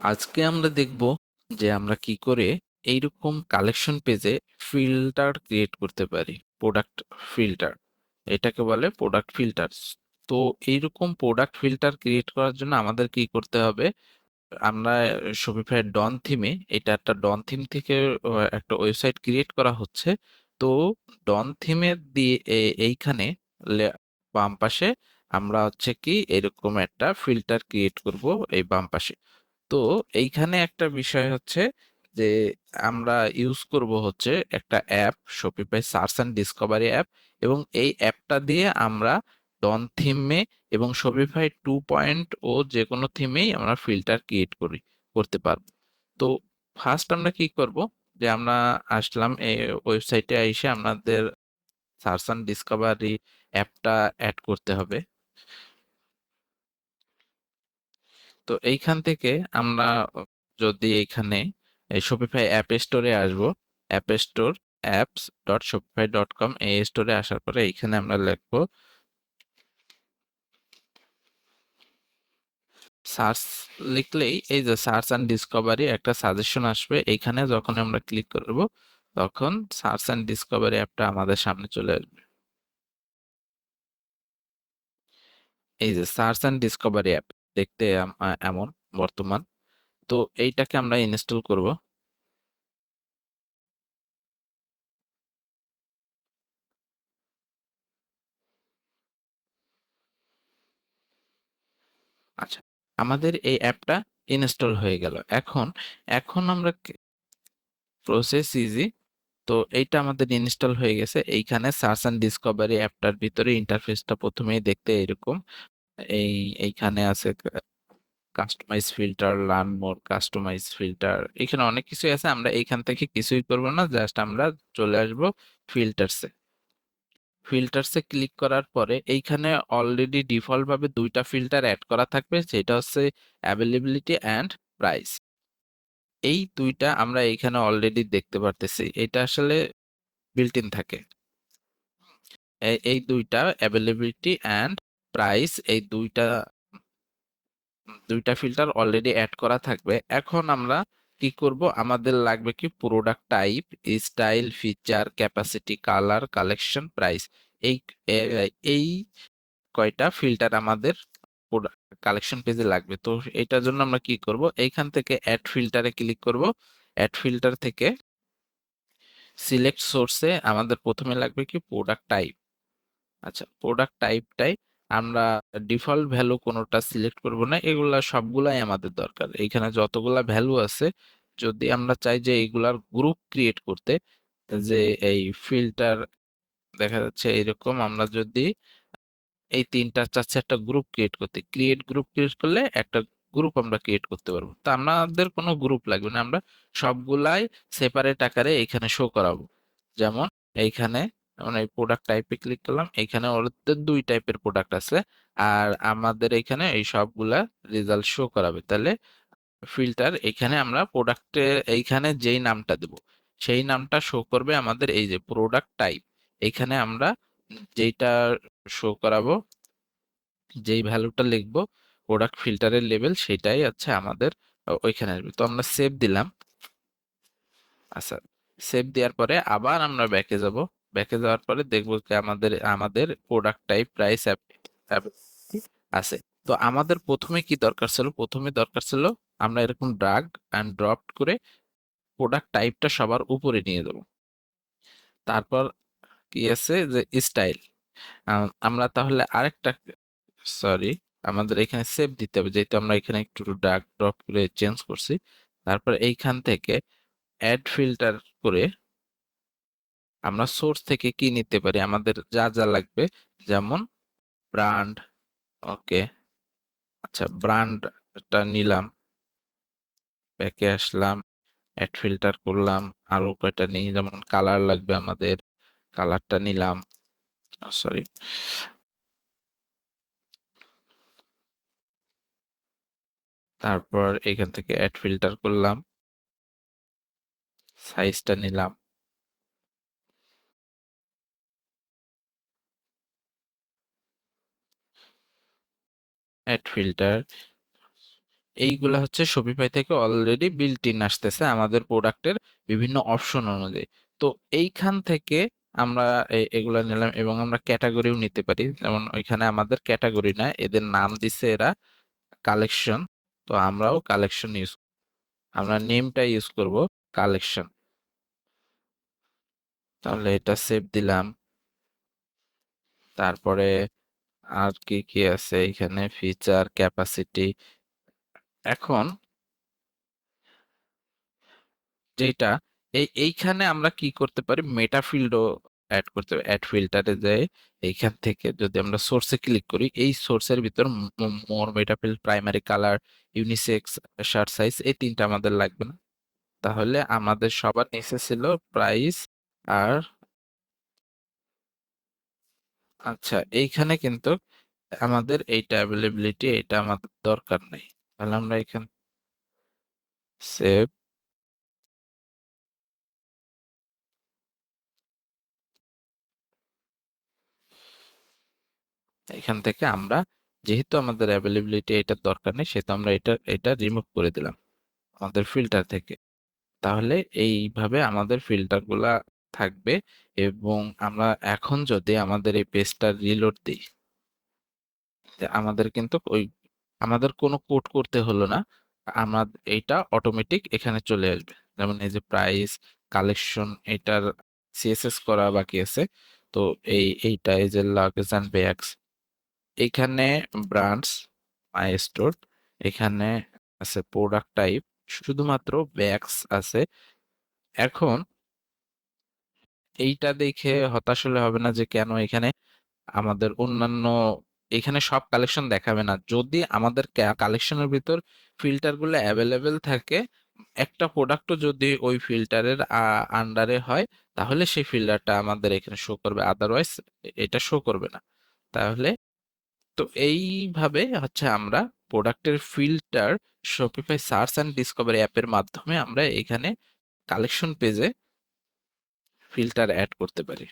আজকে আমরা দেখব যে আমরা কি করে এইরকম কালেকশন পেজে ফিল্টার ক্রিয়েট করতে পারি। প্রোডাক্ট ফিল্টার, এটাকে বলে প্রোডাক্ট ফিল্টার। তো এইরকম প্রোডাক্ট ফিল্টার ক্রিয়েট করার জন্য আমাদের কি করতে হবে? আমরা শপিফাই ডন থিমে, এটা একটা ডন থিম থেকে একটা ওয়েবসাইট ক্রিয়েট করা হচ্ছে। তো ডন থিমে দিয়ে এইখানে বাম পাশে আমরা হচ্ছে কি এরকম একটা ফিল্টার ক্রিয়েট করব এই বাম পাশে। তো এইখানে একটা বিষয় হচ্ছে যে আমরা ইউজ করব হচ্ছে একটা app, Shopify search and Discovery app. এবং এই অ্যাপটা দিয়ে আমরা ডন থিমে এবং শপিফাই 2.0 যে কোনো থিমেই আমরা ফিল্টার ক্রিয়েট করতে পারবো। তো ফার্স্ট আমরা কি করব, যে আমরা আসলাম এই ওয়েবসাইটে, এসে আমাদের সার্চ অ্যান্ড ডিসকভারি অ্যাপটা অ্যাড করতে হবে। তো এইখান থেকে আমরা যদি এখানে এই শপিফাই অ্যাপ স্টোরে আসবো, অ্যাপ স্টোর apps.shopify.com, এই স্টোরে আসার পরে এইখানে আমরা লিখবো সার্চ। লিখলেই এই যে সার্চ অ্যান্ড ডিসকভারি একটা সাজেশন আসবে। এইখানে যখন আমরা ক্লিক করব তখন সার্চ অ্যান্ড ডিসকভারি অ্যাপটা আমাদের সামনে চলে আসবে। এই যে সার্চ অ্যান্ড ডিসকভারি অ্যাপ দেখতে এমন বর্তমান। তো এইটাকে আমরা ইনস্টল করব। আচ্ছা, আমাদের এই অ্যাপটা ইনস্টল হয়ে গেল। এখন এখন আমরা প্রসেস ইজি। তো এইটা আমাদের ইনস্টল হয়ে গেছে। এইখানে সার্চ অ্যান্ড ডিসকভারি অ্যাপটার ভিতরে ইন্টারফেসটা প্রথমেই দেখতে এরকম। এই এইখানে আছে customize filter, learn more, customize filter, এখানে অনেক কিছুই আছে। আমরা এইখান থেকে কিছুই করব না, জাস্ট আমরা চলে আসব ফিল্টারসে। ফিল্টারসে ক্লিক করার পরে এইখানে অলরেডি ডিফল্ট ভাবে দুইটা ফিল্টার অ্যাড করা থাকবে, যেটা হচ্ছে অ্যাভেলেবিলিটি অ্যান্ড প্রাইস। এই দুইটা আমরা এইখানে অলরেডি দেখতে পারতেছি, এটা আসলে বিল্ট ইন থাকে। এই দুইটা অ্যাভেলেবিলিটি অ্যান্ড প্রাইস, এই দুইটা দুইটা ফিল্টার অলরেডি অ্যাড করা থাকবে। এখন আমরা কি করব, আমাদের লাগবে কি product type, style, feature, capacity, colour, collection, price. এই এই কয়টা ফিল্টার আমাদের কালেকশন পেজে লাগবে। তো এটার জন্য আমরা কি করব, এইখান থেকে অ্যাড ফিল্টারে ক্লিক করব। অ্যাড ফিল্টার থেকে সিলেক্ট সোর্সে আমাদের প্রথমে লাগবে কি প্রোডাক্ট টাইপ। আচ্ছা, প্রোডাক্ট টাইপটাই আমরা ডিফল্ট ভ্যালু কোনোটা সিলেক্ট করব না, এগুলা সবগুলাই আমাদের দরকার। এইখানে যতগুলা ভ্যালু আছে, যদি আমরা চাই যে এইগুলার গ্রুপ ক্রিয়েট করতে, যে এই ফিল্টার দেখা যাচ্ছে এরকম, আমরা যদি এই তিনটা চাচ্ছে একটা গ্রুপ ক্রিয়েট করতে, গ্রুপ ক্রিয়েট করলে একটা গ্রুপ আমরা ক্রিয়েট করতে পারবো। তো আমাদের কোনো গ্রুপ লাগবে না, আমরা সবগুলাই সেপারেট আকারে এখানে শো করাবো। যেমন এইখানে আমরা এই প্রোডাক্ট টাইপে ক্লিক করলাম, এখানে ওদের দুই টাইপের প্রোডাক্ট আছে, আর আমাদের এখানে এই সবগুলা রেজাল্ট শো করাবে। তাহলে ফিল্টার এখানে আমরা প্রোডাক্টে এইখানে যেই নামটা দেব সেই নামটা শো করবে আমাদের এই যে প্রোডাক্ট টাইপ। এখানে আমরা যেইটা শো করাবো, যেই ভ্যালুটা লিখবো প্রোডাক্ট ফিল্টারের লেভেল, সেটাই হচ্ছে আমাদের ওইখানে আসবে। তো আমরা সেভ দিলাম। আচ্ছা, সেভ দেওয়ার পরে আবার আমরা ব্যাকে যাব। ব্যাকে যাওয়ার পরে দেখবো যে আমাদের আমাদের প্রোডাক্ট টাইপ, প্রাইস আছে। তো আমাদের প্রথমে কি দরকার ছিল, প্রথমে দরকার ছিল আমরা এরকম ড্রাগ অ্যান্ড ড্রপ করে প্রোডাক্ট টাইপটা সবার উপরে নিয়ে যাব। তারপর কি আছে যে স্টাইল, আমরা তাহলে আরেকটা, সরি, আমাদের এখানে সেভ দিতে হবে, যেহেতু আমরা এখানে একটু ড্রাগ ড্রপ করে চেঞ্জ করছি। তারপর এইখান থেকে অ্যাড ফিল্টার করে আমরা সোর্স থেকে কি নিতে পারি, আমাদের যা যা লাগবে, যেমন ব্র্যান্ড। ওকে, আচ্ছা, ব্র্যান্ডটা নিলাম, ব্যাকে আসলাম, অ্যাড ফিল্টার করলাম, আরো কয়টা নিই, যেমন কালার লাগবে আমাদের, কালারটা নিলাম, সরি। তারপর এখান থেকে অ্যাড ফিল্টার করলাম, সাইজটা নিলাম, অ্যাড ফিল্টার, এইগুলা হচ্ছে শপিফাই থেকে অলরেডি বিল্ট ইন আসতেছে আমাদের প্রোডাক্টের বিভিন্ন অপশন অনুযায়ী। তো এইখান থেকে আমরা এগুলা নিলাম এবং আমরা ক্যাটাগরিও নিতে পারি। যেমন ওইখানে আমাদের ক্যাটাগরি না, এদের নাম দিছে এরা কালেকশন। তো আমরাও কালেকশন ইউজ, আমরা নেমটা ইউজ করব কালেকশন। তাহলে এটা সেভ দিলাম। তারপরে আর কি কি আছে এখানে, ফিচার, ক্যাপাসিটি। এখন যেটা এইখানে আমরা কি করতে পারি, মেটা ফিল্ডও অ্যাড করতে পারি। অ্যাড ফিল্টারে যাই, এইখান থেকে যদি আমরা সোর্সে ক্লিক করি, এই সোর্সের ভিতর more, meta field, primary colour, unisex, shirt size, এই তিনটা আমাদের লাগবে না। তাহলে আমাদের সবার নিচে ছিল প্রাইস আর, আচ্ছা এইখানে কিন্তু আমাদের এইটা অ্যাভেলেবিলিটি, এটা আমাদের দরকার নেই। তাহলে আমরা এখান সেভ, এখান থেকে আমরা যেহেতু আমাদের অ্যাভেলেবিলিটি এটার দরকার নেই, সেহেতু আমরা এটা রিমুভ করে দিলাম আমাদের ফিল্টার থেকে। তাহলে এইভাবে আমাদের ফিল্টার গুলা থাকবে। এবং আমরা এখন যদি আমাদের এই পেজটা রিলোড দিই, আমাদের কিন্তু ওই, আমাদের কোনো কোড করতে হলো না, আমরা এইটা অটোমেটিক এখানে চলে আসবে। যেমন এই যে প্রাইস, কালেকশন, এটার সিএসএস করা বাকি আছে। তো এইটা এই যে লাগেজ অ্যান্ড ব্যাগস, এখানে ব্রান্ডস, মাই স্টোর, এখানে আছে প্রোডাক্ট টাইপ, শুধুমাত্র ব্যাগস আছে। এখন এইটা দেখে হতাশ হলে হবে না যে কেন এখানে আমাদের অন্যান্য, এখানে সব কালেকশন দেখাবে না। যদি আমাদের কালেকশনের ভিতর ফিল্টার গুলো অ্যাভেলেবেল থাকে, একটা প্রোডাক্টও যদি ওই ফিল্টারের আন্ডারে হয়, তাহলে সেই ফিল্টারটা আমাদের এখানে শো করবে, আদারওয়াইজ এটা শো করবে না। তাহলে তো এইভাবে হচ্ছে আমরা প্রোডাক্টের filter Shopify search and Discovery অ্যাপের মাধ্যমে আমরা এখানে কালেকশন পেজে ফিল্টার অ্যাড করতে পারি।